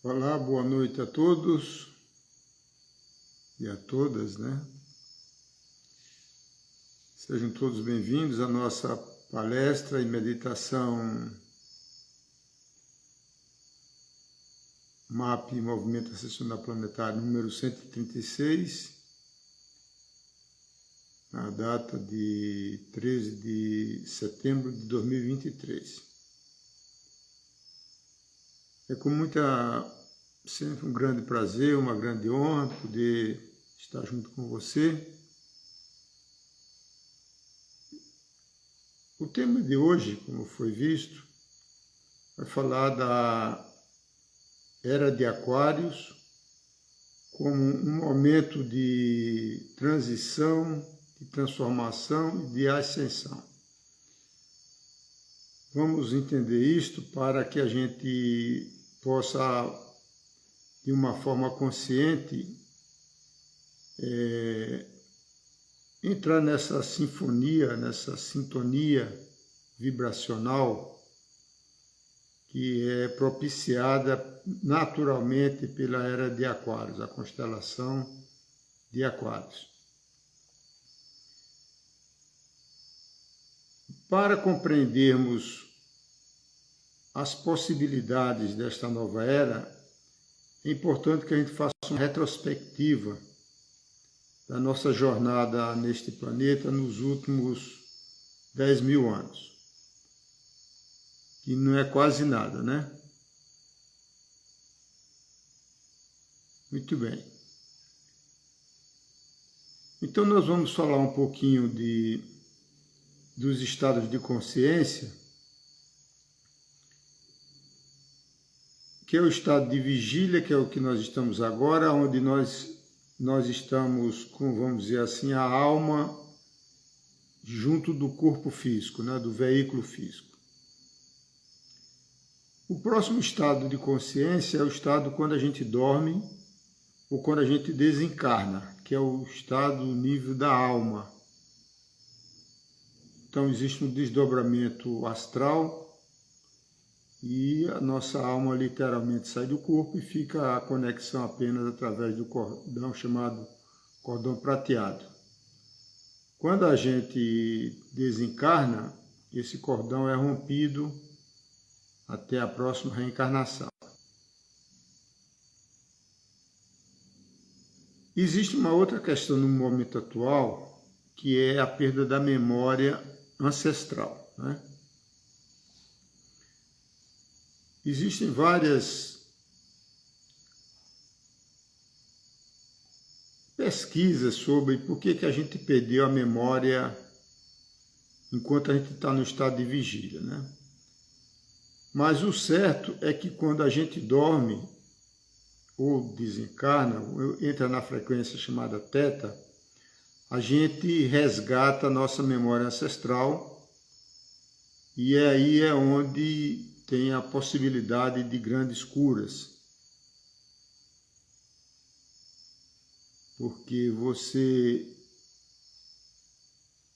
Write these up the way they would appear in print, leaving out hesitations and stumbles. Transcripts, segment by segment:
Olá, boa noite a todos e a todas, né? Sejam todos bem-vindos à nossa palestra e meditação MAP, Movimento Ascensional Planetário, número 136, na data de 13 de setembro de 2023. É com sempre um grande prazer, uma grande honra poder estar junto com você. O tema de hoje, como foi visto, vai falar da Era de Aquários como um momento de transição, de transformação e de ascensão. Vamos entender isto para que a gente possa, de uma forma consciente, entrar nessa sinfonia, nessa sintonia vibracional que é propiciada naturalmente pela Era de Aquários, a constelação de Aquários. Para compreendermos as possibilidades desta nova era, é importante que a gente faça uma retrospectiva da nossa jornada neste planeta nos últimos 10.000 anos. Que não é quase nada, né? Muito bem. Então nós vamos falar um pouquinho dos estados de consciência, que é o estado de vigília, que é o que nós estamos agora, onde nós estamos com, vamos dizer assim, a alma junto do corpo físico, né, do veículo físico. O próximo estado de consciência é o estado quando a gente dorme ou quando a gente desencarna, que é o estado, o nível da alma. Então existe um desdobramento astral e a nossa alma literalmente sai do corpo e fica a conexão apenas através do cordão chamado cordão prateado. Quando a gente desencarna, esse cordão é rompido até a próxima reencarnação. Existe uma outra questão no momento atual, que é a perda da memória ancestral, né? Existem várias pesquisas sobre por que a gente perdeu a memória enquanto a gente está no estado de vigília, né? Mas o certo é que quando a gente dorme ou desencarna, ou entra na frequência chamada teta, a gente resgata a nossa memória ancestral e aí é onde tem a possibilidade de grandes curas. Porque você,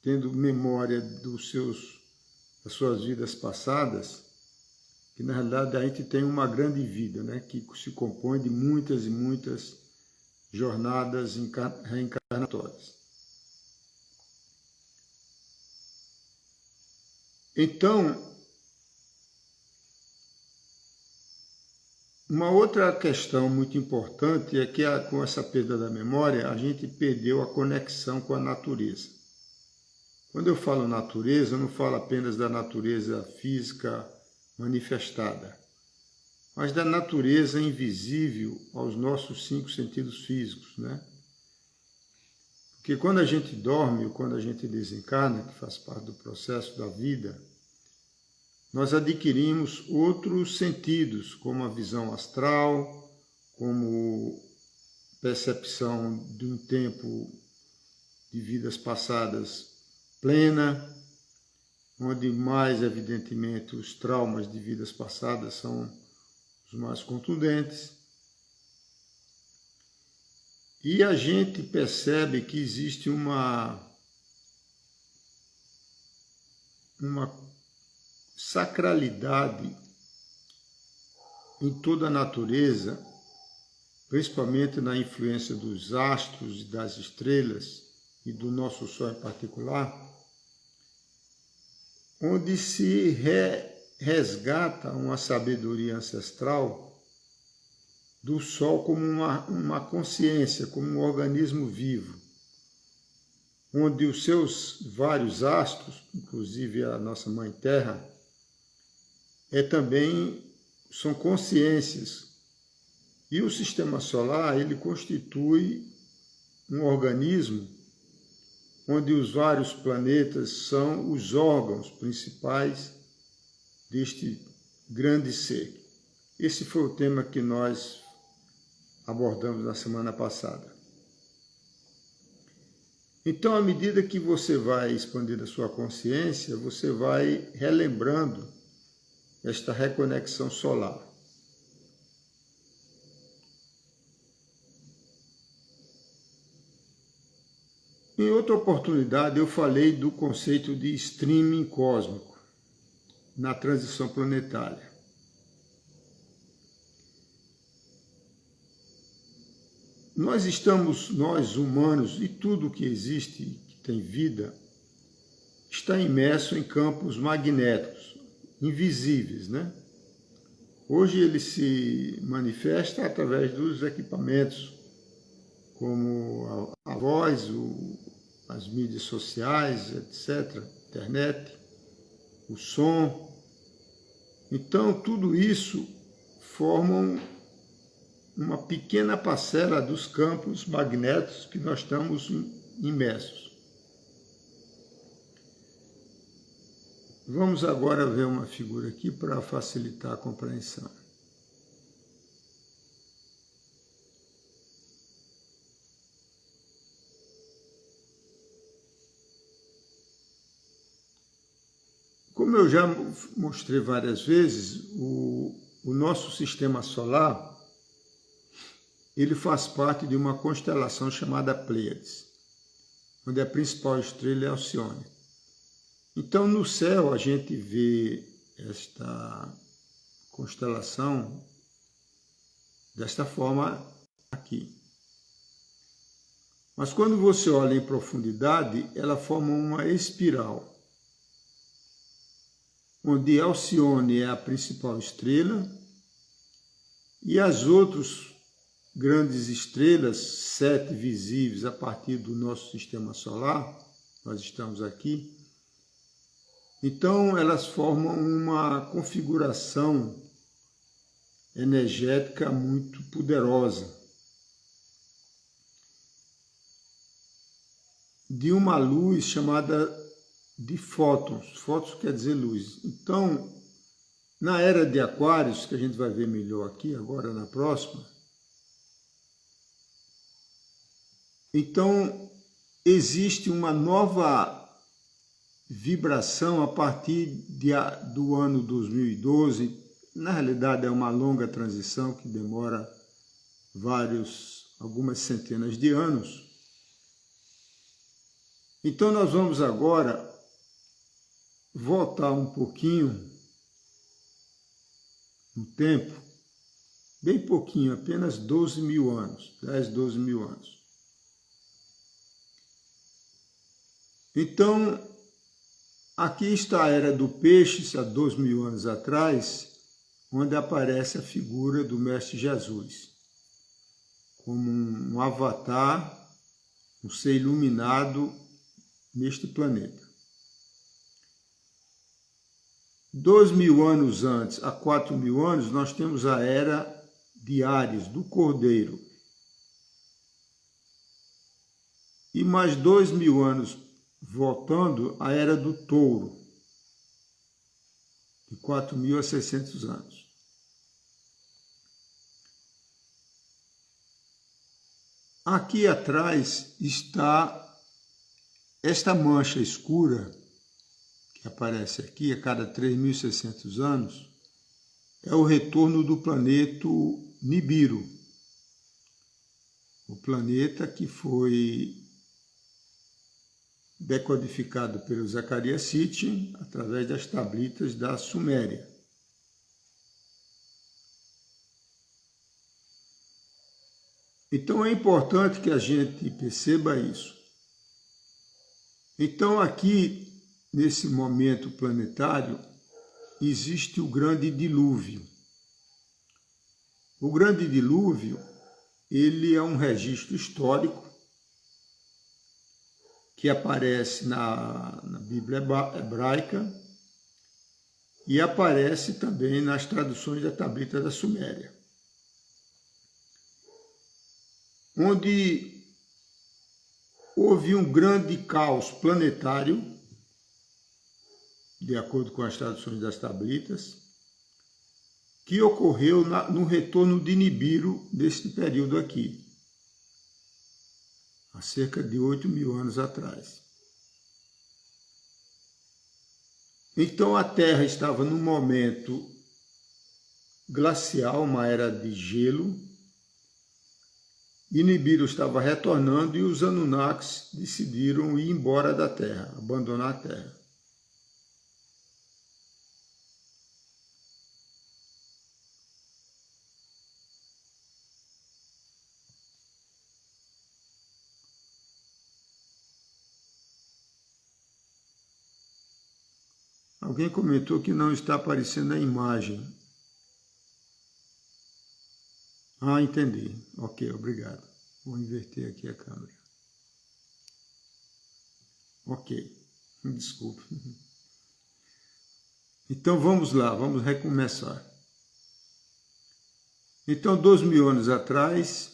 tendo memória das suas vidas passadas, que na realidade a gente tem uma grande vida, né, que se compõe de muitas e muitas jornadas reencarnatórias. Então, uma outra questão muito importante é que com essa perda da memória, a gente perdeu a conexão com a natureza. Quando eu falo natureza, eu não falo apenas da natureza física manifestada, mas da natureza invisível aos nossos 5 sentidos físicos, né? Porque quando a gente dorme ou quando a gente desencarna, que faz parte do processo da vida, nós adquirimos outros sentidos, como a visão astral, como percepção de um tempo de vidas passadas plena, onde mais, evidentemente, os traumas de vidas passadas são os mais contundentes. E a gente percebe que existe uma sacralidade em toda a natureza, principalmente na influência dos astros e das estrelas e do nosso Sol em particular, onde se resgata uma sabedoria ancestral do Sol como uma consciência, como um organismo vivo, onde os seus vários astros, inclusive a nossa Mãe Terra, são consciências. E o Sistema Solar, ele constitui um organismo onde os vários planetas são os órgãos principais deste grande ser. Esse foi o tema que nós abordamos na semana passada. Então, à medida que você vai expandindo a sua consciência, você vai relembrando esta reconexão solar. Em outra oportunidade, eu falei do conceito de streaming cósmico na transição planetária. Nós humanos, e tudo que existe, que tem vida, está imerso em campos magnéticos, invisíveis, né? Hoje ele se manifesta através dos equipamentos, como a voz, as mídias sociais, etc., internet, o som. Então, tudo isso formam uma pequena parcela dos campos magnéticos que nós estamos imersos. Vamos agora ver uma figura aqui para facilitar a compreensão. Como eu já mostrei várias vezes, o nosso sistema solar, ele faz parte de uma constelação chamada Pleiades, onde a principal estrela é Alcione. Então, no céu, a gente vê esta constelação desta forma aqui. Mas quando você olha em profundidade, ela forma uma espiral, onde Alcione é a principal estrela e as outras grandes estrelas, 7 visíveis a partir do nosso sistema solar, nós estamos aqui, então elas formam uma configuração energética muito poderosa, de uma luz chamada de fótons. Fótons quer dizer luz. Então, na era de Aquários, que a gente vai ver melhor aqui agora na próxima, então existe uma nova vibração a partir do ano 2012. Na realidade é uma longa transição que demora algumas centenas de anos. Então nós vamos agora voltar um pouquinho no tempo, bem pouquinho, apenas 12 mil anos, 10, 12 mil anos. Então, aqui está a Era do Peixe, há 2 mil anos atrás, onde aparece a figura do Mestre Jesus, como um avatar, um ser iluminado neste planeta. 2 mil anos antes, há 4 mil anos, nós temos a Era de Áries, do Cordeiro. E mais 2 mil anos voltando, a Era do Touro, de 4.000 a 600 anos. Aqui atrás está esta mancha escura, que aparece aqui a cada 3.600 anos, é o retorno do planeta Nibiru, o planeta que foi decodificado pelo Zecharia Sitchin através das tablitas da Suméria. Então é importante que a gente perceba isso. Então aqui, nesse momento planetário, existe o grande dilúvio. O grande dilúvio, ele é um registro histórico que aparece na Bíblia hebraica e aparece também nas traduções da Tablita da Suméria, onde houve um grande caos planetário, de acordo com as traduções das Tablitas, que ocorreu no retorno de Nibiru deste período aqui, há cerca de 8.000 anos atrás. Então a Terra estava num momento glacial, uma era de gelo, e Nibiru estava retornando e os Anunnakis decidiram ir embora da Terra, abandonar a Terra. Alguém comentou que não está aparecendo a imagem. Ah, entendi. Ok, obrigado. Vou inverter aqui a câmera. Ok, desculpe. Então vamos lá, vamos recomeçar. Então, 2.000 anos atrás,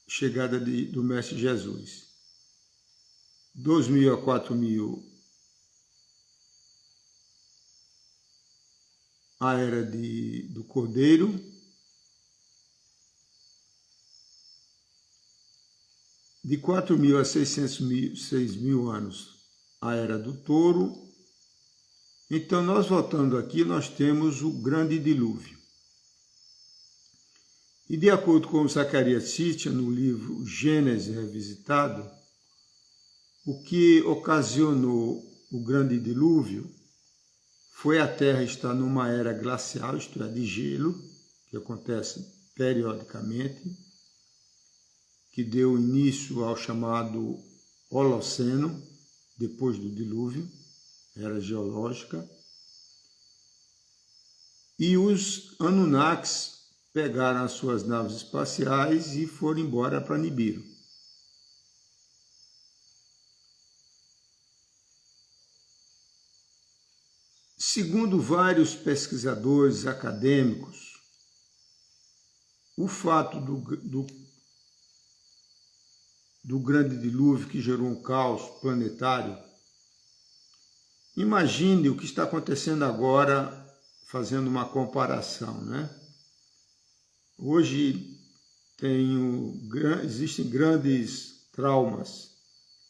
chegada do Mestre Jesus. 2.000 a 4.000, a era do Cordeiro. De 4.000 a 6.000 anos, a era do Touro. Então, nós voltando aqui, nós temos o grande dilúvio. E de acordo com Zacarias Sitchin, no livro Gênesis Revisitado, o que ocasionou o grande dilúvio foi a Terra estar numa era glacial, isto é, de gelo, que acontece periodicamente, que deu início ao chamado Holoceno, depois do dilúvio, era geológica. E os Anunnakis pegaram as suas naves espaciais e foram embora para Nibiru. Segundo vários pesquisadores acadêmicos, o fato do grande dilúvio que gerou um caos planetário, imagine o que está acontecendo agora, fazendo uma comparação, né? Hoje existem grandes traumas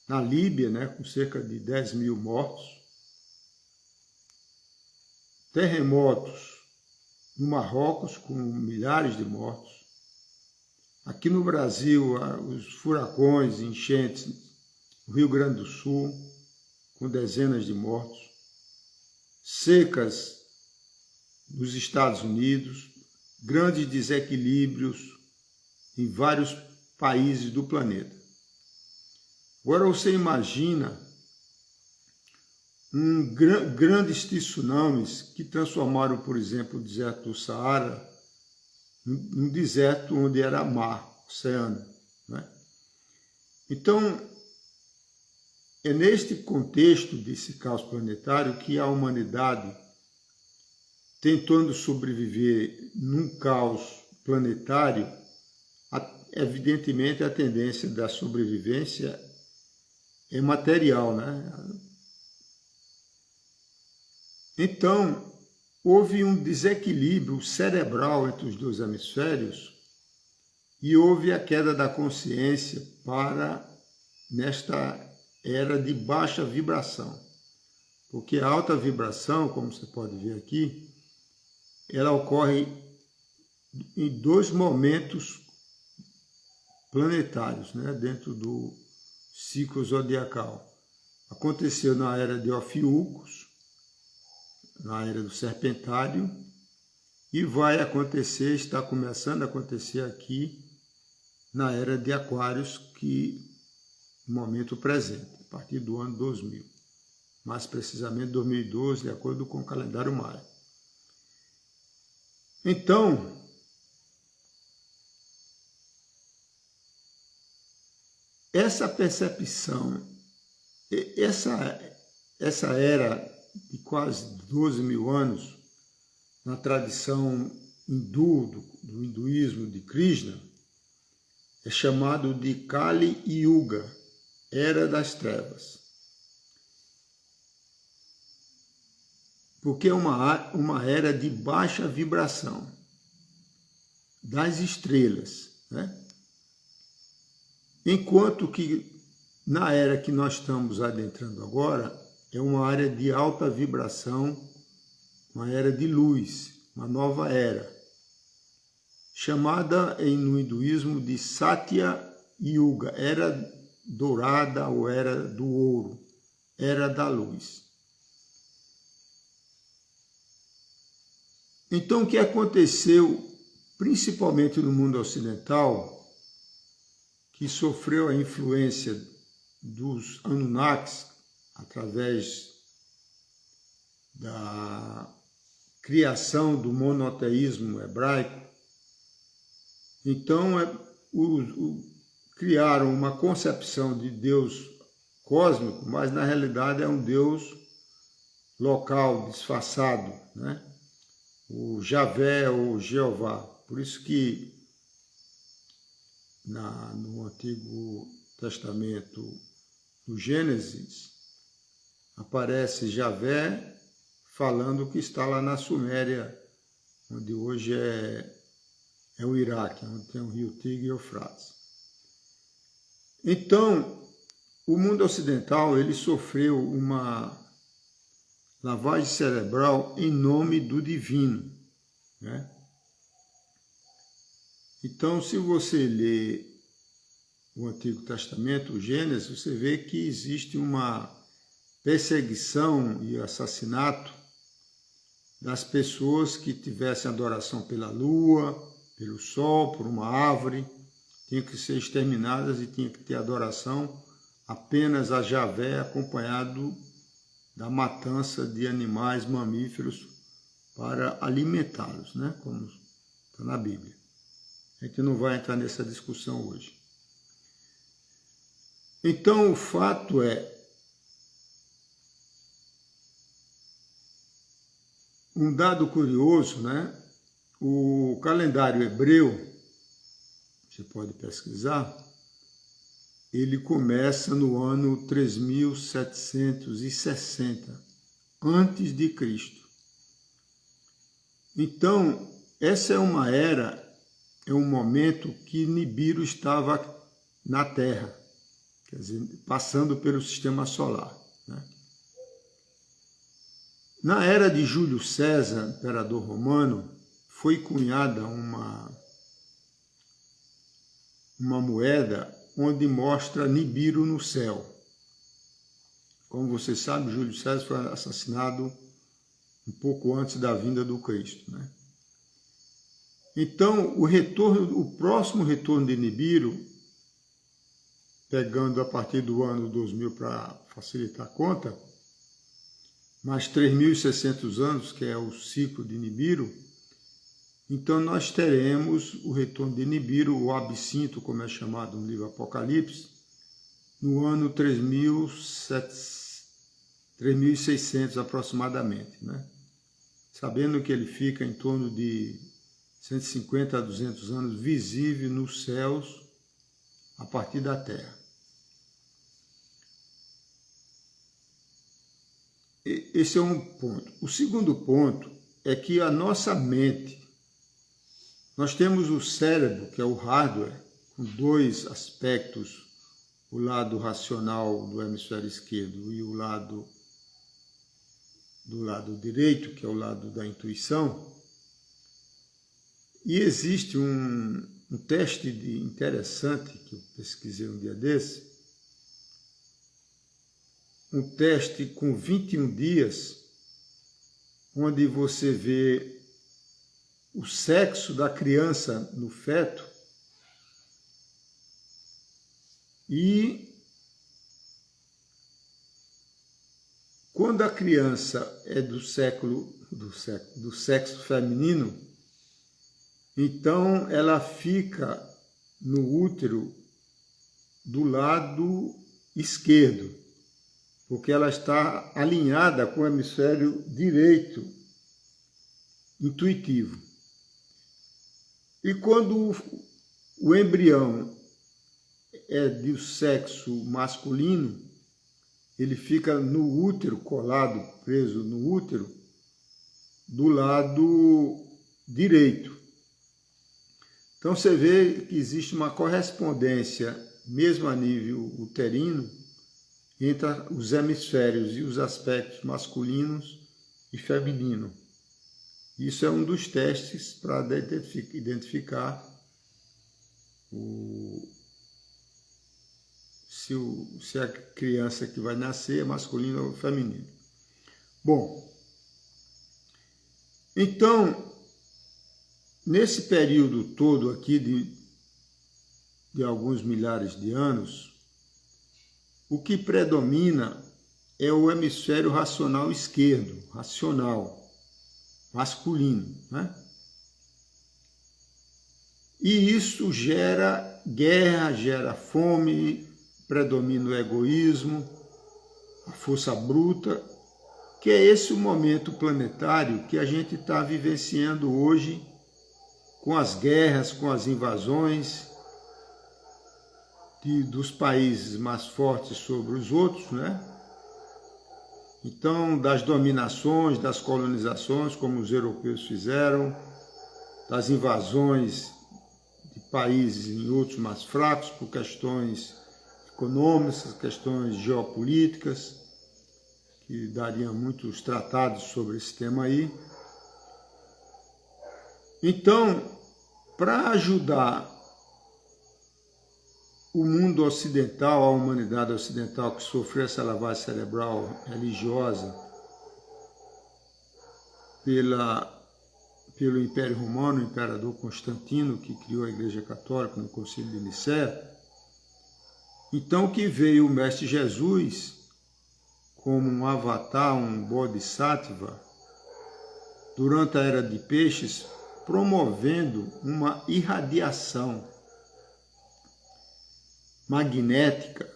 na Líbia, né, com cerca de 10.000 mortos, terremotos no Marrocos com milhares de mortos, aqui no Brasil os furacões, enchentes no Rio Grande do Sul com dezenas de mortos, secas nos Estados Unidos, grandes desequilíbrios em vários países do planeta. Agora você imagina grandes tsunamis que transformaram, por exemplo, o deserto do Saara num deserto onde era mar, oceano, né? Então, é neste contexto desse caos planetário que a humanidade, tentando sobreviver num caos planetário, evidentemente a tendência da sobrevivência é material, né? Então, houve um desequilíbrio cerebral entre os dois hemisférios e houve a queda da consciência nesta era de baixa vibração. Porque a alta vibração, como você pode ver aqui, ela ocorre em dois momentos planetários, né, dentro do ciclo zodiacal. Aconteceu na era de Ofiucos, na era do Serpentário, e vai acontecer, está começando a acontecer aqui, na era de Aquários, que no momento presente, a partir do ano 2000, mais precisamente 2012, de acordo com o calendário maia. Então, essa percepção, essa era de quase 12 mil anos, na tradição hindu, do hinduísmo de Krishna, é chamado de Kali Yuga, Era das Trevas. Porque é uma era de baixa vibração das estrelas, né? Enquanto que na era que nós estamos adentrando agora, é uma área de alta vibração, uma era de luz, uma nova era, chamada no hinduísmo de Satya Yuga, era dourada ou era do ouro, era da luz. Então, o que aconteceu, principalmente no mundo ocidental, que sofreu a influência dos Anunnakis através da criação do monoteísmo hebraico, então criaram uma concepção de Deus cósmico, mas na realidade é um Deus local, disfarçado, né? O Javé ou Jeová. Por isso que no Antigo Testamento, no Gênesis, aparece Javé falando que está lá na Suméria, onde hoje é o Iraque, onde tem o rio Tigre e Eufrates. Então, o mundo ocidental ele sofreu uma lavagem cerebral em nome do divino, né? Então, se você lê o Antigo Testamento, o Gênesis, você vê que existe uma perseguição e assassinato das pessoas que tivessem adoração pela lua, pelo sol, por uma árvore, tinham que ser exterminadas e tinha que ter adoração apenas a Javé, acompanhado da matança de animais mamíferos para alimentá-los, né? Como está na Bíblia. A gente não vai entrar nessa discussão hoje. Então, o fato é, um dado curioso, né? O calendário hebreu, você pode pesquisar, ele começa no ano 3760 antes de Cristo. Então, essa é uma era, é um momento que Nibiru estava na Terra, quer dizer, passando pelo sistema solar, né? Na era de Júlio César, imperador romano, foi cunhada uma moeda onde mostra Nibiru no céu. Como você sabe, Júlio César foi assassinado um pouco antes da vinda do Cristo, né? Então, o próximo retorno de Nibiru, pegando a partir do ano 2000 para facilitar a conta, mais 3.600 anos, que é o ciclo de Nibiru, então nós teremos o retorno de Nibiru, o absinto, como é chamado no livro Apocalipse, no ano 3.600 aproximadamente, né? Sabendo que ele fica em torno de 150 a 200 anos visível nos céus a partir da Terra. Esse é um ponto. O segundo ponto é que a nossa mente, nós temos o cérebro, que é o hardware, com dois aspectos, o lado racional do hemisfério esquerdo e o lado do lado direito, que é o lado da intuição. E existe um teste interessante que eu pesquisei um dia desse, um teste com 21 dias, onde você vê o sexo da criança no feto E quando a criança é do sexo feminino, então ela fica no útero do lado esquerdo, porque ela está alinhada com o hemisfério direito intuitivo. E quando o embrião é do sexo masculino, ele fica no útero, colado, preso no útero, do lado direito. Então você vê que existe uma correspondência, mesmo a nível uterino, entre os hemisférios e os aspectos masculinos e feminino. Isso é um dos testes para identificar se a criança que vai nascer é masculina ou feminina. Bom, então, nesse período todo aqui de alguns milhares de anos, o que predomina é o hemisfério racional esquerdo, racional, masculino, né? E isso gera guerra, gera fome, predomina o egoísmo, a força bruta, que é esse o momento planetário que a gente está vivenciando hoje, com as guerras, com as invasões dos países mais fortes sobre os outros, né? Então, das dominações, das colonizações, como os europeus fizeram, das invasões de países em outros mais fracos por questões econômicas, questões geopolíticas, que dariam muitos tratados sobre esse tema aí. Então, para ajudar o mundo ocidental, a humanidade ocidental que sofreu essa lavagem cerebral religiosa pelo Império Romano, o imperador Constantino, que criou a Igreja Católica no Concílio de Nicéia, então que veio o Mestre Jesus como um avatar, um bodhisattva, durante a Era de Peixes, promovendo uma irradiação magnética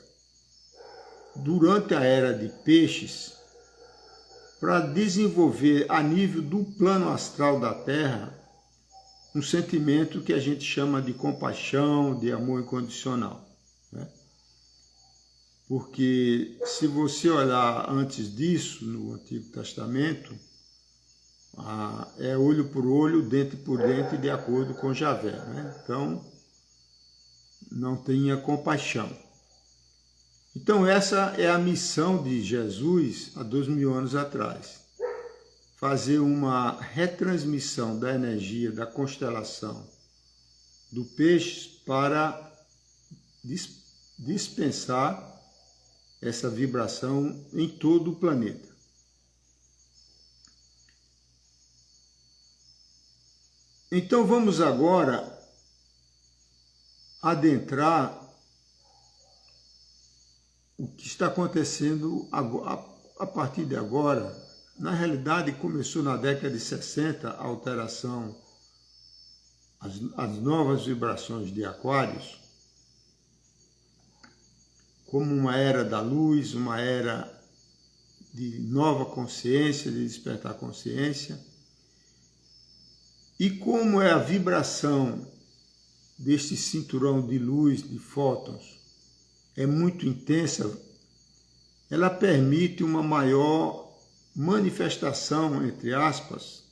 durante a Era de Peixes para desenvolver a nível do plano astral da Terra um sentimento que a gente chama de compaixão, de amor incondicional, né? Porque se você olhar antes disso, no Antigo Testamento, é olho por olho, dente por dente, de acordo com Javé, né? Então, não tenha compaixão. Então, essa é a missão de Jesus há 2000 anos atrás. Fazer uma retransmissão da energia da constelação do Peixe para dispensar essa vibração em todo o planeta. Então vamos agora adentrar o que está acontecendo a partir de agora. Na realidade, começou na década de 60 a alteração, as novas vibrações de Aquários, como uma era da luz, uma era de nova consciência, de despertar consciência. E como é a vibração deste cinturão de luz, de fótons, é muito intensa, ela permite uma maior manifestação, entre aspas,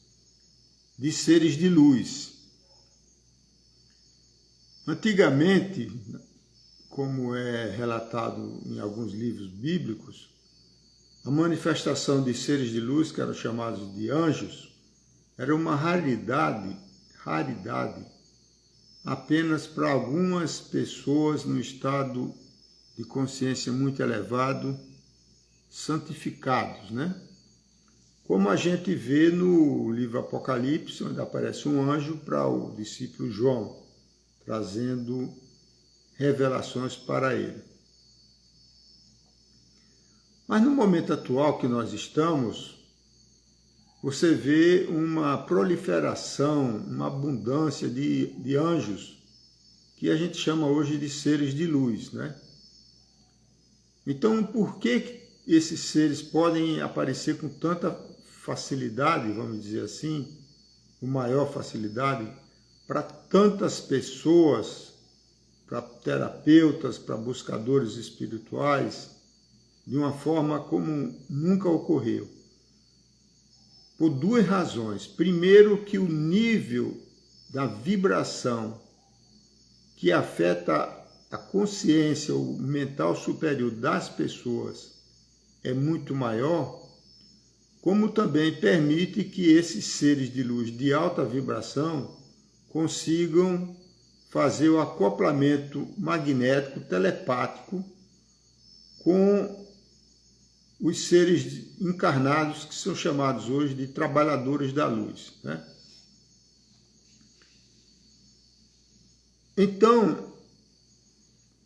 de seres de luz. Antigamente, como é relatado em alguns livros bíblicos, a manifestação de seres de luz, que eram chamados de anjos, era uma raridade apenas para algumas pessoas no estado de consciência muito elevado, santificados, né? Como a gente vê no livro Apocalipse, onde aparece um anjo para o discípulo João, trazendo revelações para ele. Mas no momento atual que nós estamos, você vê uma proliferação, uma abundância de anjos, que a gente chama hoje de seres de luz, né? Então, por que esses seres podem aparecer com tanta facilidade, vamos dizer assim, com maior facilidade, para tantas pessoas, para terapeutas, para buscadores espirituais, de uma forma como nunca ocorreu? Por duas razões. Primeiro, que o nível da vibração que afeta a consciência, o mental superior das pessoas é muito maior, como também permite que esses seres de luz de alta vibração consigam fazer o acoplamento magnético, telepático, com os seres encarnados, que são chamados hoje de trabalhadores da luz, né? Então,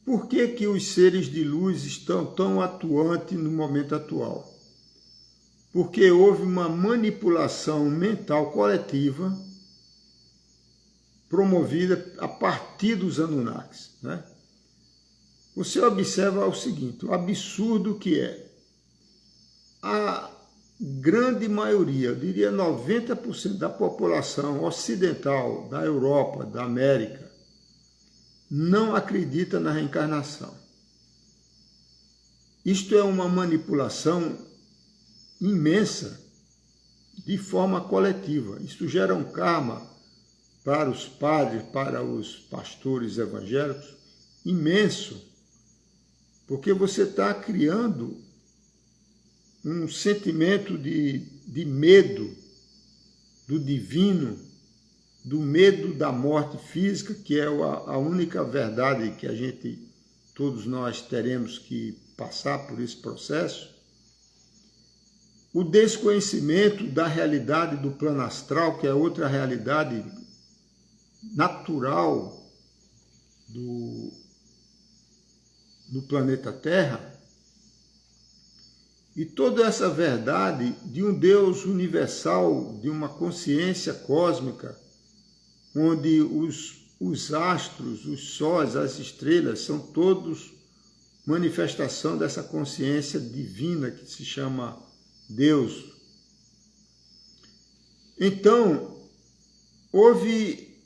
por que que os seres de luz estão tão atuantes no momento atual? Porque houve uma manipulação mental coletiva promovida a partir dos Anunnakis, né? Você observa o seguinte, o absurdo que é. A grande maioria, eu diria 90% da população ocidental, da Europa, da América, não acredita na reencarnação. Isto é uma manipulação imensa, de forma coletiva. Isso gera um karma para os padres, para os pastores evangélicos, imenso, porque você está criando um sentimento de medo do divino, do medo da morte física, que é a única verdade que todos nós teremos que passar por esse processo, o desconhecimento da realidade do plano astral, que é outra realidade natural do planeta Terra, e toda essa verdade de um Deus universal, de uma consciência cósmica, onde os astros, os sóis, as estrelas, são todos manifestação dessa consciência divina que se chama Deus. Então, houve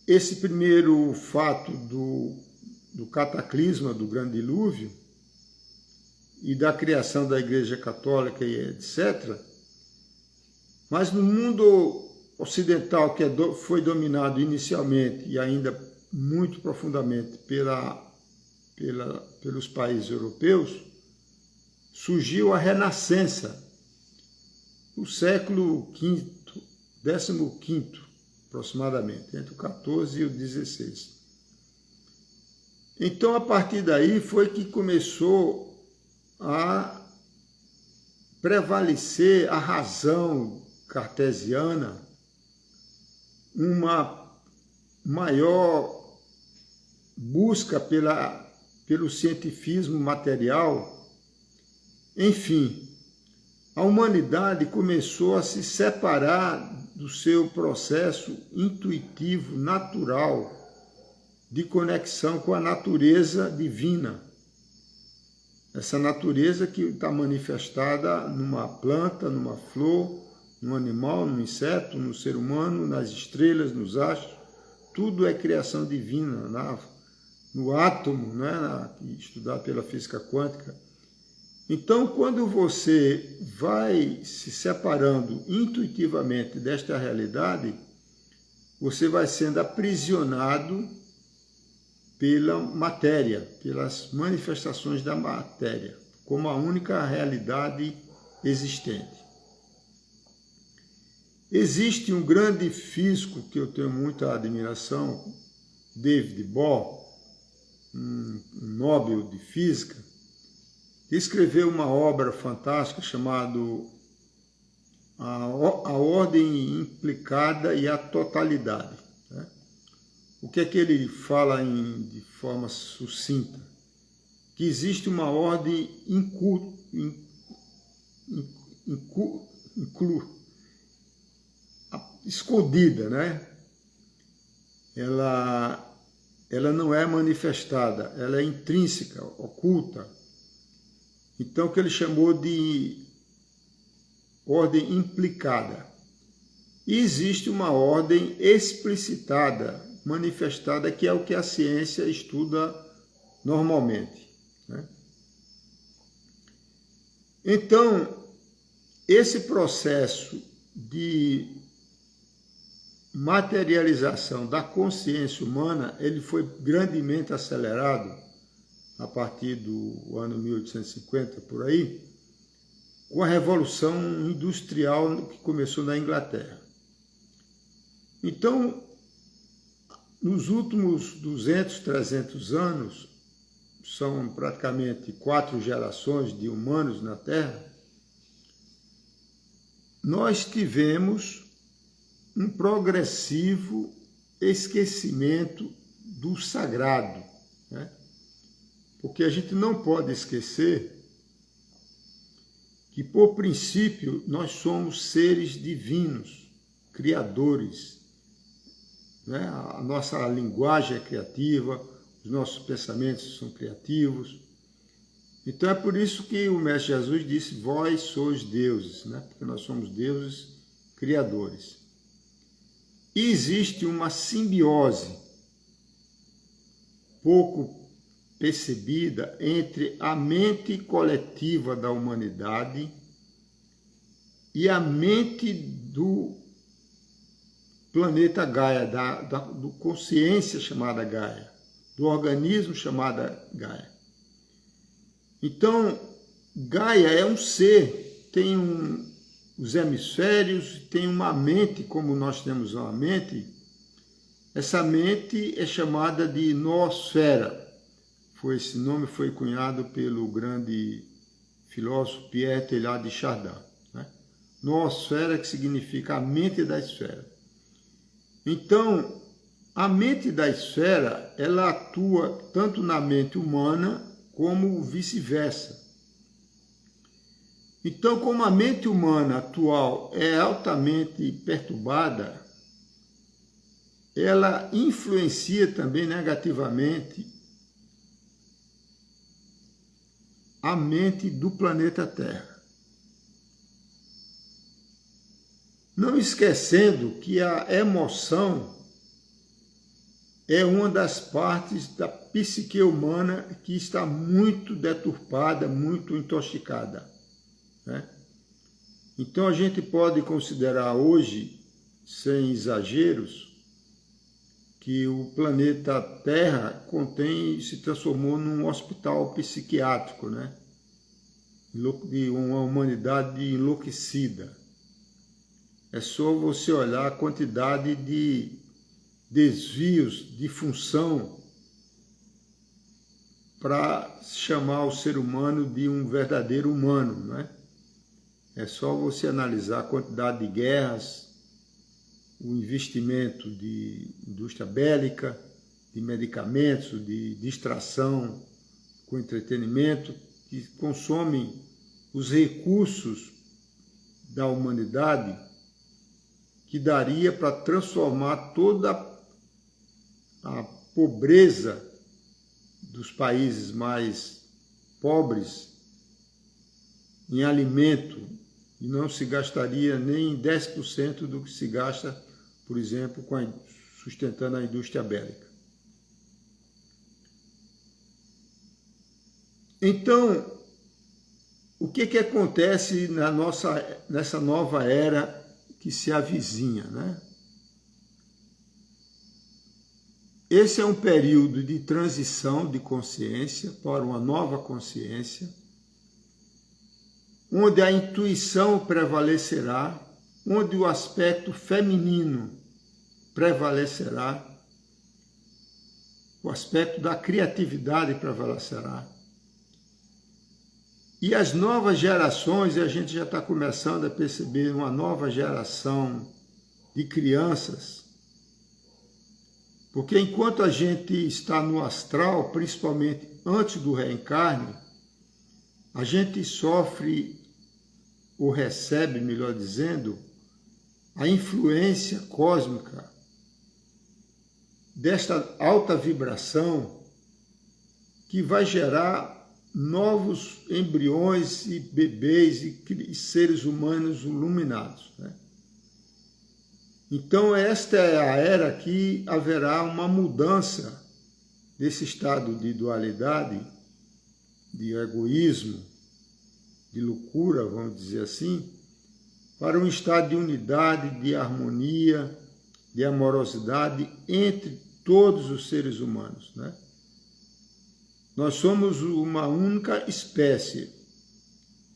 esse primeiro fato do cataclisma, do grande dilúvio, e da criação da Igreja Católica e etc. Mas no mundo ocidental, que foi dominado inicialmente e ainda muito profundamente pelos países europeus, surgiu a Renascença, no século V, 15º, aproximadamente, entre o 14 e o 16. Então, a partir daí, foi que começou a prevalecer a razão cartesiana, uma maior busca pelo cientificismo material. Enfim, a humanidade começou a se separar do seu processo intuitivo, natural, de conexão com a natureza divina. Essa natureza que está manifestada numa planta, numa flor, num animal, num inseto, no ser humano, nas estrelas, nos astros. Tudo é criação divina, no átomo, né, estudado pela física quântica. Então, quando você vai se separando intuitivamente desta realidade, você vai sendo aprisionado pela matéria, pelas manifestações da matéria, como a única realidade existente. Existe um grande físico que eu tenho muita admiração, David Bohr, um Nobel de Física, que escreveu uma obra fantástica chamada A Ordem Implicada e a Totalidade. O que é que ele fala de forma sucinta? que existe uma ordem escondida, né? Ela não é manifestada, ela é intrínseca, oculta. Então, o que ele chamou de ordem implicada. E existe uma ordem explicitada, manifestada, que é o que a ciência estuda normalmente, né? Então, esse processo de materialização da consciência humana, ele foi grandemente acelerado a partir do ano 1850, por aí, com a Revolução Industrial que começou na Inglaterra. Então, nos últimos 200, 300 anos, são praticamente 4 gerações de humanos na Terra, nós tivemos um progressivo esquecimento do sagrado, né? Porque a gente não pode esquecer que, por princípio, nós somos seres divinos, criadores, né? A nossa linguagem é criativa, os nossos pensamentos são criativos. Então é por isso que o Mestre Jesus disse, vós sois deuses, né? Porque nós somos deuses criadores. E existe uma simbiose pouco percebida entre a mente coletiva da humanidade e a mente do planeta Gaia, do consciência chamada Gaia, do organismo chamado Gaia. Então, Gaia é um ser, tem os hemisférios, tem uma mente, como nós temos uma mente. Essa mente é chamada de noosfera. Esse nome foi cunhado pelo grande filósofo Pierre Teilhard de Chardin, né? Noosfera, que significa a mente da esfera. Então, a mente da esfera, ela atua tanto na mente humana como vice-versa. Então, como a mente humana atual é altamente perturbada, ela influencia também negativamente a mente do planeta Terra. Não esquecendo que a emoção é uma das partes da psique humana que está muito deturpada, muito intoxicada, né? Então a gente pode considerar hoje, sem exageros, que o planeta Terra se transformou num hospital psiquiátrico, né? De uma humanidade enlouquecida. É só você olhar a quantidade de desvios de função para chamar o ser humano de um verdadeiro humano, né? É só você analisar a quantidade de guerras, o investimento de indústria bélica, de medicamentos, de distração com entretenimento, que consomem os recursos da humanidade, que daria para transformar toda a pobreza dos países mais pobres em alimento, e não se gastaria nem 10% do que se gasta, por exemplo, sustentando a indústria bélica. Então, o que acontece nessa nova era que se avizinha, né? Esse é um período de transição de consciência para uma nova consciência, onde a intuição prevalecerá, onde o aspecto feminino prevalecerá, o aspecto da criatividade prevalecerá. E as novas gerações, e a gente já está começando a perceber uma nova geração de crianças, porque enquanto a gente está no astral, principalmente antes do reencarne, a gente sofre, ou recebe, melhor dizendo, a influência cósmica desta alta vibração que vai gerar novos embriões e bebês e seres humanos iluminados, né? Então, esta é a era que haverá uma mudança desse estado de dualidade, de egoísmo, de loucura, vamos dizer assim, para um estado de unidade, de harmonia, de amorosidade entre todos os seres humanos, né? Nós somos uma única espécie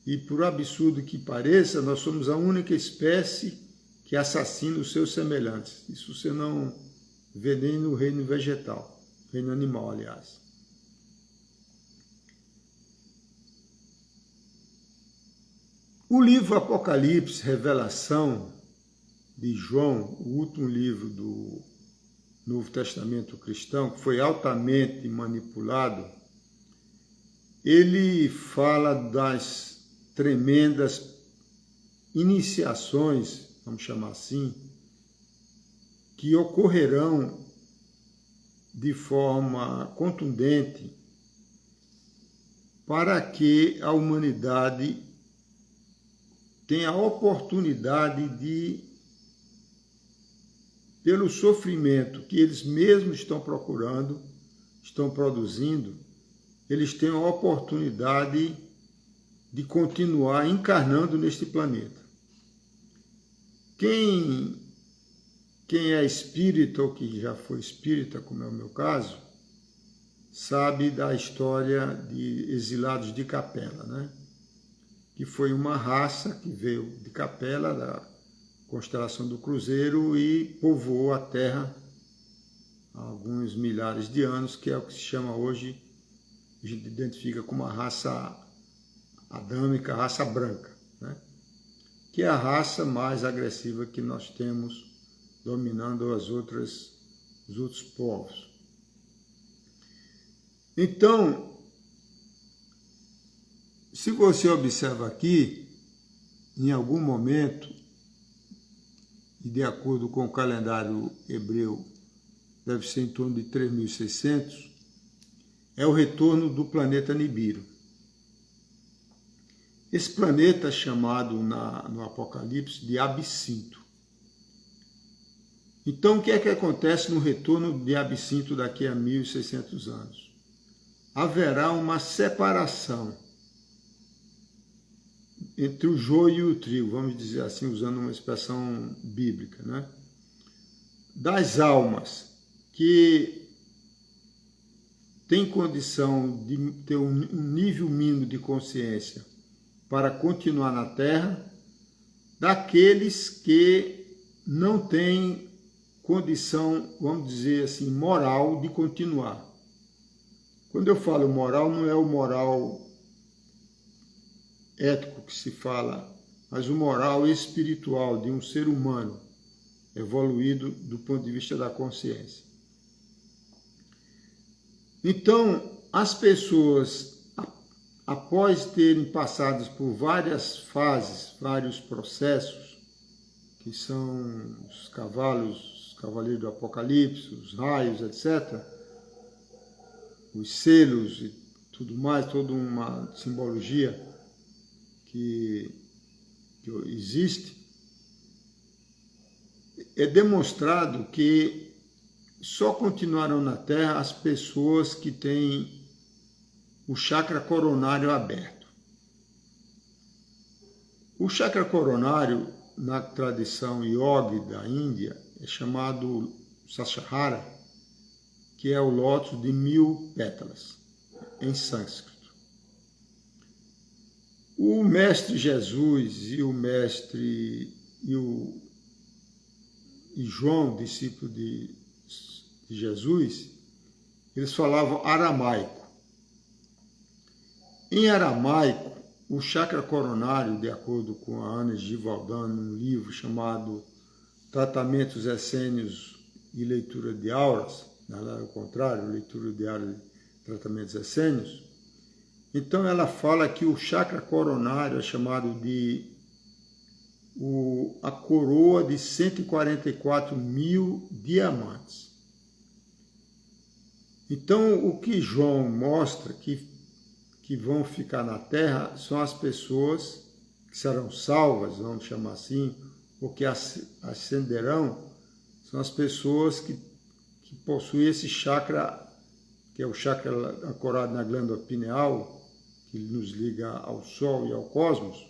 e, por absurdo que pareça, nós somos a única espécie que assassina os seus semelhantes. Isso você não vê nem no reino vegetal, reino animal, aliás. O livro Apocalipse, Revelação de João, o último livro do Novo Testamento cristão, que foi altamente manipulado, ele fala das tremendas iniciações, vamos chamar assim, que ocorrerão de forma contundente para que a humanidade tenha a oportunidade de, pelo sofrimento que eles mesmos estão procurando, estão produzindo, eles tenham a oportunidade de continuar encarnando neste planeta. Quem é espírita ou que já foi espírita, como é o meu caso, sabe da história de exilados de Capela, né? Que foi uma raça que veio de Capela, da constelação do Cruzeiro, e povoou a Terra há alguns milhares de anos, que é o que se chama hoje, a gente identifica como a raça adâmica, a raça branca, né? Que é a raça mais agressiva que nós temos dominando os outros povos. Então, se você observa aqui, em algum momento, e de acordo com o calendário hebreu, deve ser em torno de 3.600, é o retorno do planeta Nibiru. Esse planeta é chamado no Apocalipse de Absinto. Então, o que é que acontece no retorno de Absinto daqui a 1.600 anos? Haverá uma separação entre o joio e o trigo, vamos dizer assim, usando uma expressão bíblica, né? Das almas que têm condição de ter um nível mínimo de consciência para continuar na Terra, daqueles que não têm condição, vamos dizer assim, moral de continuar. Quando eu falo moral, não é o moral ético que se fala, mas o moral espiritual de um ser humano evoluído do ponto de vista da consciência. Então, as pessoas, após terem passado por várias fases, vários processos, que são os cavaleiros do Apocalipse, os raios, etc., os selos e tudo mais, toda uma simbologia que existe, é demonstrado que só continuarão na Terra as pessoas que têm o chakra coronário aberto. O chakra coronário, na tradição yogi da Índia, é chamado Sahasrara, que é o lótus de 1000 pétalas, em sânscrito. O mestre Jesus e o mestre e João, discípulo de Jesus, eles falavam aramaico. Em aramaico, o chakra coronário, de acordo com a Ana G. Valdan, num livro chamado Tratamentos Essênios e Leitura de Auras, na verdade, ao contrário, leitura de auras, tratamentos essênios. Então ela fala que o chakra coronário é chamado de a coroa de 144 mil diamantes. Então o que João mostra que vão ficar na Terra são as pessoas que serão salvas, vamos chamar assim, ou que ascenderão, são as pessoas que possuem esse chakra, que é o chakra ancorado na glândula pineal, que nos liga ao Sol e ao cosmos.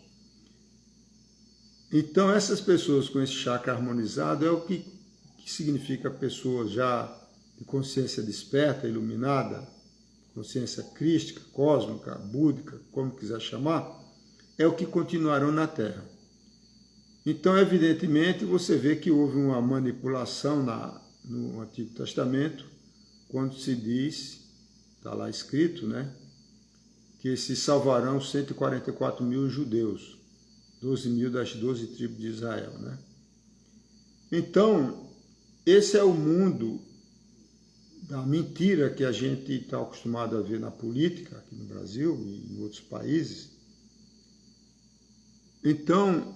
Então, essas pessoas com esse chakra harmonizado é o que significa pessoas já de consciência desperta, iluminada, consciência crística, cósmica, búdica, como quiser chamar, é o que continuarão na Terra. Então, evidentemente, você vê que houve uma manipulação no Antigo Testamento, quando se diz, está lá escrito, né, que se salvarão 144 mil judeus, 12 mil das 12 tribos de Israel, né? Então, esse é o mundo da mentira que a gente está acostumado a ver na política, aqui no Brasil e em outros países. Então,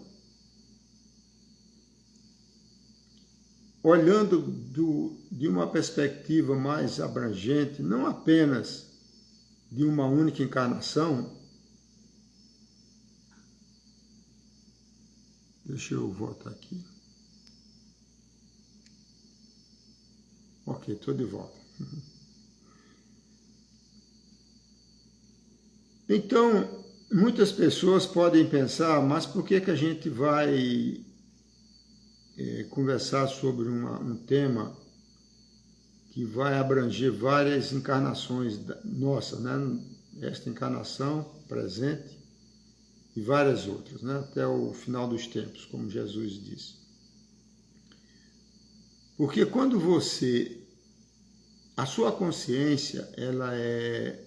olhando de uma perspectiva mais abrangente, não apenas de uma única encarnação, deixa eu voltar aqui. Ok, estou de volta. Então, muitas pessoas podem pensar, mas por que a gente vai conversar sobre um tema que vai abranger várias encarnações nossas, né? Esta encarnação presente e várias outras, né? Até o final dos tempos, como Jesus disse. Porque quando a sua consciência, ela é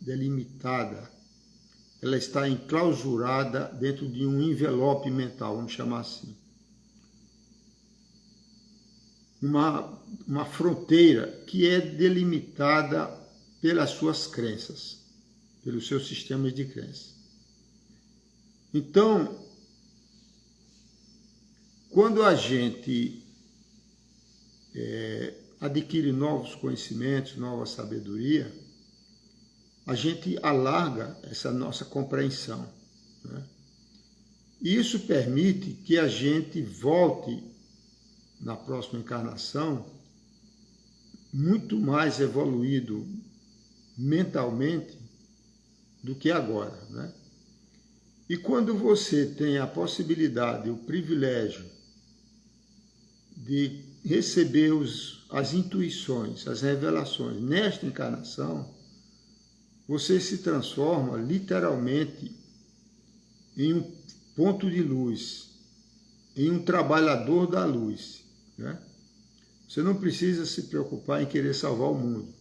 delimitada, ela está enclausurada dentro de um envelope mental, vamos chamar assim. Uma fronteira que é delimitada pelas suas crenças, pelos seus sistemas de crença. Então, quando a gente adquire novos conhecimentos, nova sabedoria, a gente alarga essa nossa compreensão, né? E isso permite que a gente volte na próxima encarnação muito mais evoluído mentalmente do que agora, né? E quando você tem a possibilidade, o privilégio de receber as intuições, as revelações nesta encarnação, você se transforma literalmente em um ponto de luz, em um trabalhador da luz, né? Você não precisa se preocupar em querer salvar o mundo.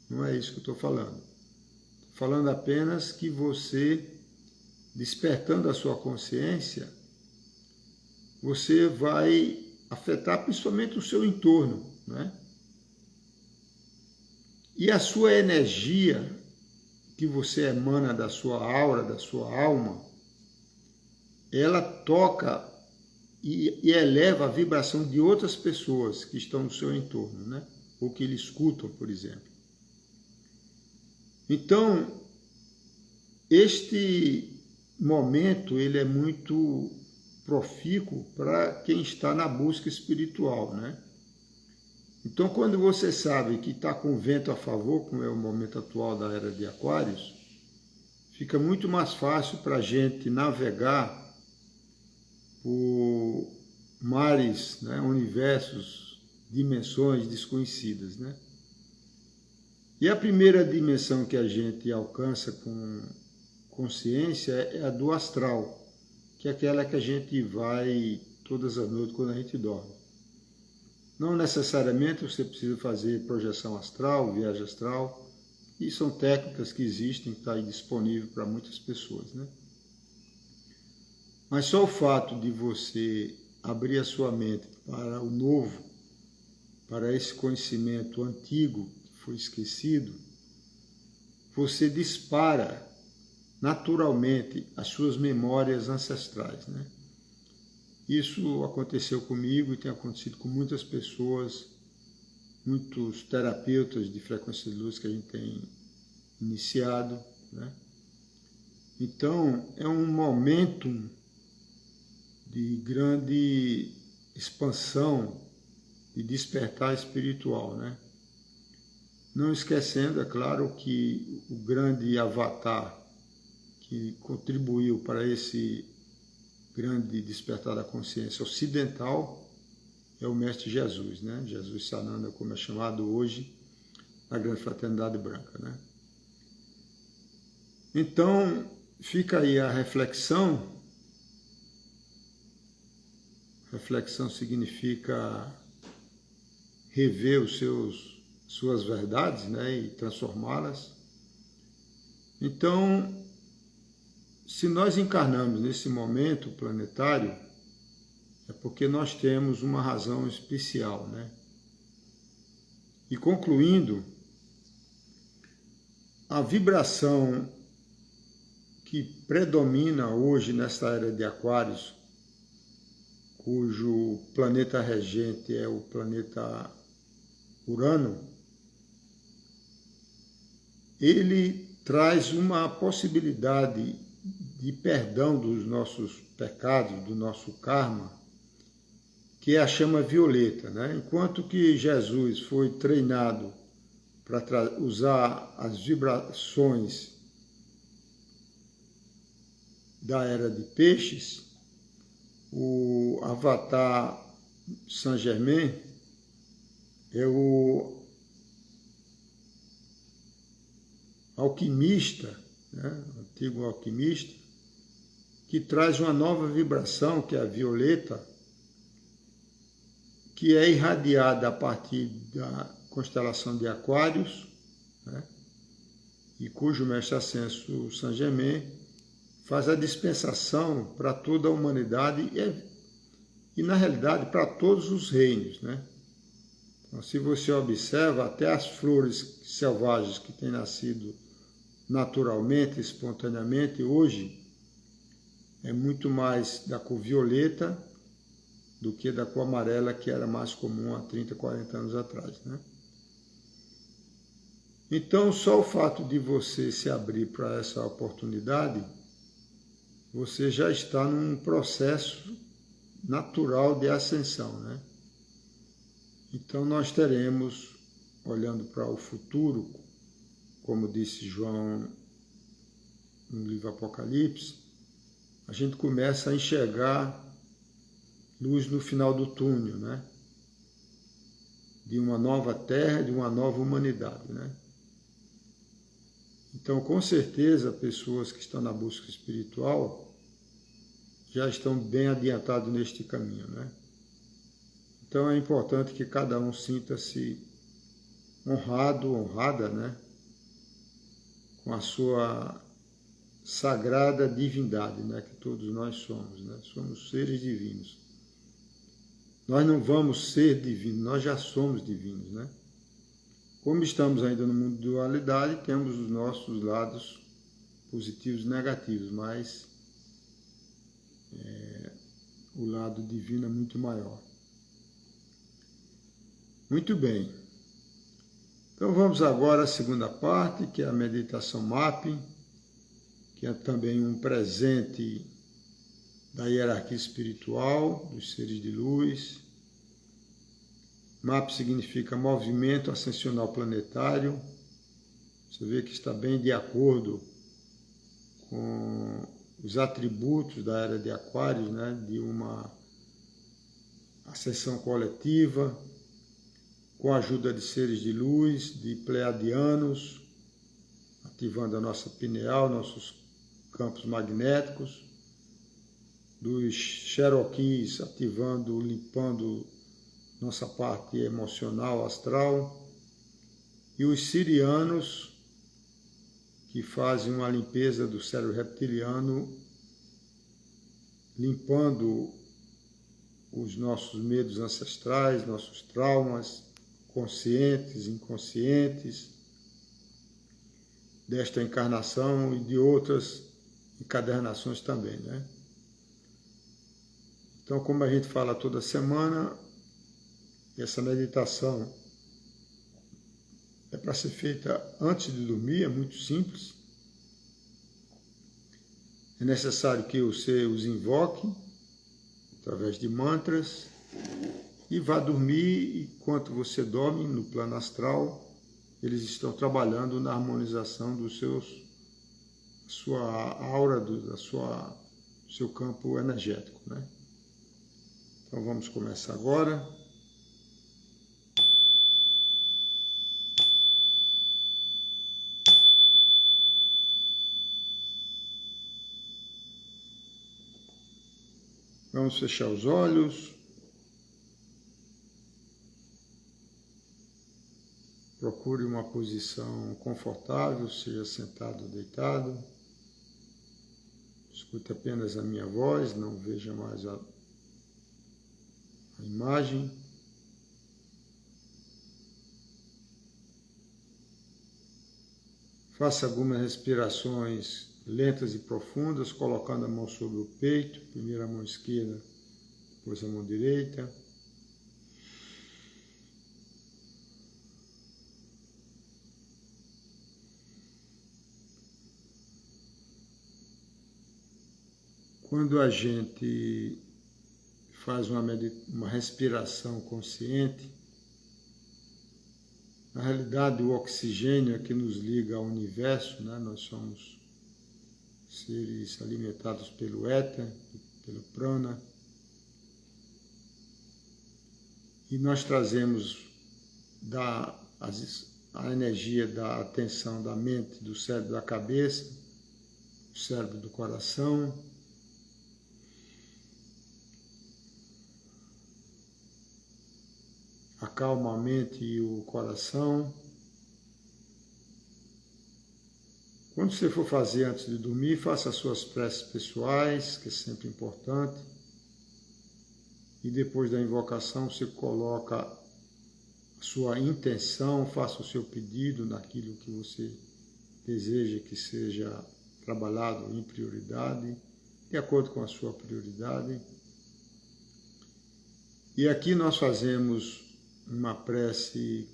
Não é isso que eu estou falando. Estou falando apenas que você, despertando a sua consciência, você vai afetar principalmente o seu entorno, né? E a sua energia que você emana da sua aura, da sua alma, ela toca e eleva a vibração de outras pessoas que estão no seu entorno, né? Ou que lhe escutam, por exemplo. Então, este momento ele é muito profícuo para quem está na busca espiritual, né? Então, quando você sabe que está com o vento a favor, como é o momento atual da era de Aquários, fica muito mais fácil para a gente navegar por mares, né, universos, dimensões desconhecidas, né? E a primeira dimensão que a gente alcança com consciência é a do astral, que é aquela que a gente vai todas as noites quando a gente dorme. Não necessariamente você precisa fazer projeção astral, viagem astral, e são técnicas que existem, que está aí disponível para muitas pessoas, né? Mas só o fato de você abrir a sua mente para o novo, para esse conhecimento antigo que foi esquecido, você dispara naturalmente as suas memórias ancestrais, né? Isso aconteceu comigo e tem acontecido com muitas pessoas, muitos terapeutas de frequência de luz que a gente tem iniciado, né? Então, é um momento de grande expansão e despertar espiritual, né? Não esquecendo, é claro, que o grande avatar que contribuiu para esse grande despertar da consciência ocidental é o Mestre Jesus, né? Jesus Sananda, como é chamado hoje, na Grande Fraternidade Branca, né? Então, fica aí a reflexão. Reflexão significa rever suas verdades, né, e transformá-las. Então, se nós encarnamos nesse momento planetário, é porque nós temos uma razão especial, né? E concluindo, a vibração que predomina hoje nesta era de Aquários, cujo planeta regente é o planeta Urano, ele traz uma possibilidade de perdão dos nossos pecados, do nosso karma, que é a chama violeta, né? Enquanto que Jesus foi treinado para usar as vibrações da era de peixes, o avatar Saint Germain é o alquimista, né? O antigo alquimista, que traz uma nova vibração, que é a violeta, que é irradiada a partir da constelação de Aquários, né? E cujo mestre ascenso Saint Germain faz a dispensação para toda a humanidade e na realidade, para todos os reinos, né? Então, se você observa, até as flores selvagens que têm nascido naturalmente, espontaneamente, hoje, é muito mais da cor violeta do que da cor amarela, que era mais comum há 30, 40 anos atrás, né? Então, só o fato de você se abrir para essa oportunidade, você já está num processo natural de ascensão, né? Então, nós teremos, olhando para o futuro, como disse João no livro Apocalipse, a gente começa a enxergar luz no final do túnel, né? De uma nova terra, de uma nova humanidade, né? Então, com certeza, pessoas que estão na busca espiritual já estão bem adiantados neste caminho, né? Então, é importante que cada um sinta-se honrado, honrada, né? Com a sua sagrada divindade, né? Que todos nós somos, né? Somos seres divinos. Nós não vamos ser divinos, nós já somos divinos, né? Como estamos ainda no mundo de dualidade, temos os nossos lados positivos e negativos, mas o lado divino é muito maior. Muito bem. Então vamos agora à segunda parte, que é a meditação Mapping, que é também um presente da hierarquia espiritual, dos seres de luz. MAP significa movimento ascensional planetário. Você vê que está bem de acordo com os atributos da era de Aquários, né? De uma ascensão coletiva, com a ajuda de seres de luz, de pleiadianos, ativando a nossa pineal, nossos campos magnéticos, dos Cherokees ativando, limpando nossa parte emocional, astral, e os sirianos, que fazem uma limpeza do cérebro reptiliano, limpando os nossos medos ancestrais, nossos traumas, conscientes, inconscientes, desta encarnação e de outras encadernações também, né? Então, como a gente fala toda semana, essa meditação é para ser feita antes de dormir, é muito simples. É necessário que você os invoque através de mantras e vá dormir. Enquanto você dorme no plano astral, eles estão trabalhando na harmonização dos sua aura, do seu campo energético, né? Então vamos começar agora. Vamos fechar os olhos. Procure uma posição confortável, seja sentado ou deitado. Escute apenas a minha voz, não veja mais a imagem. Faça algumas respirações lentas e profundas, colocando a mão sobre o peito, primeiro a mão esquerda, depois a mão direita. Quando a gente faz uma respiração consciente, na realidade o oxigênio é que nos liga ao universo, né? Nós somos seres alimentados pelo éter, pelo prana, e nós trazemos a energia da atenção da mente, do cérebro da cabeça, do cérebro do coração, acalma a mente e o coração. Quando você for fazer antes de dormir, faça as suas preces pessoais, que é sempre importante. E depois da invocação, você coloca a sua intenção, faça o seu pedido naquilo que você deseja que seja trabalhado em prioridade, de acordo com a sua prioridade. E aqui nós fazemos uma prece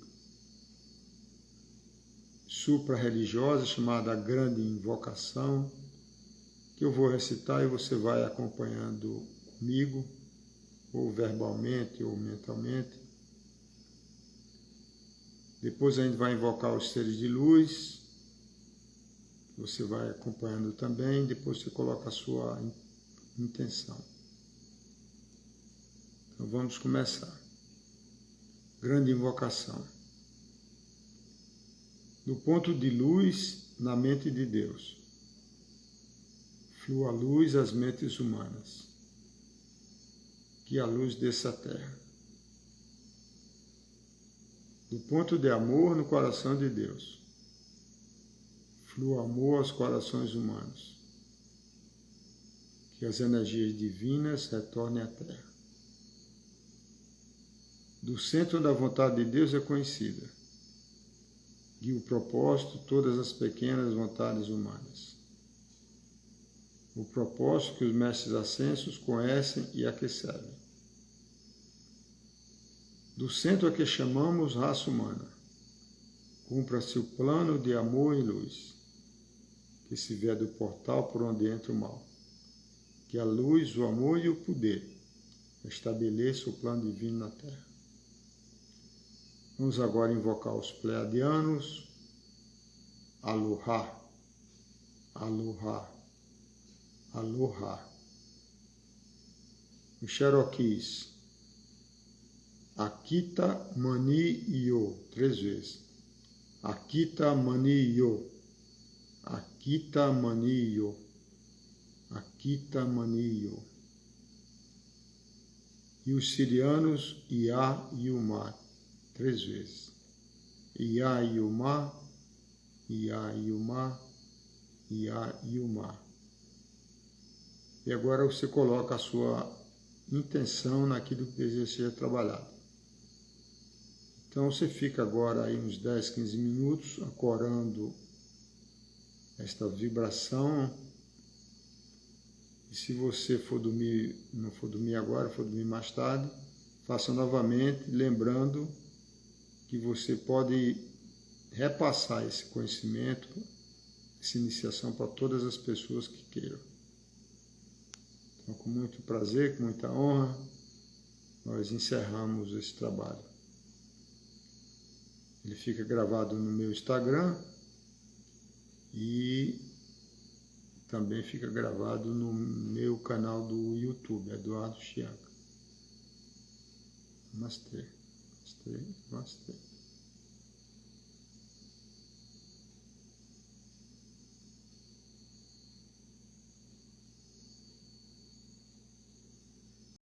supra-religiosa chamada Grande Invocação, que eu vou recitar e você vai acompanhando comigo, ou verbalmente ou mentalmente. Depois a gente vai invocar os seres de luz, você vai acompanhando também, depois você coloca a sua intenção. Então vamos começar. Grande invocação. Do ponto de luz na mente de Deus, flua a luz às mentes humanas, que a luz desça à terra. Do ponto de amor no coração de Deus, flua amor aos corações humanos, que as energias divinas retornem à terra. Do centro da vontade de Deus é conhecida, e o propósito todas as pequenas vontades humanas. O propósito que os mestres ascensos conhecem e a que servem. Do centro a que chamamos raça humana, cumpra-se o plano de amor e luz, que se vê do portal por onde entra o mal. Que a luz, o amor e o poder estabeleçam o plano divino na Terra. Vamos agora invocar os pleiadianos. Aloha, aloha, aloha. Os Cherokees. Akita Mani Yo. 3 vezes. Akita Mani Yo. Akita Mani Yo. Akita Mani Yo. E os sirianos, Ia Yuma. 3 vezes. Ia Yuma, Ia Yuma, Ia Yuma. E agora você coloca a sua intenção naquilo que deseja ser trabalhado. Então você fica agora aí uns 10, 15 minutos ancorando esta vibração. E se você for dormir, não for dormir agora, for dormir mais tarde, faça novamente, lembrando que você pode repassar esse conhecimento, essa iniciação para todas as pessoas que queiram. Então, com muito prazer, com muita honra, nós encerramos esse trabalho. Ele fica gravado no meu Instagram e também fica gravado no meu canal do YouTube, Eduardo Chiaca. Namastê, namastê, namastê.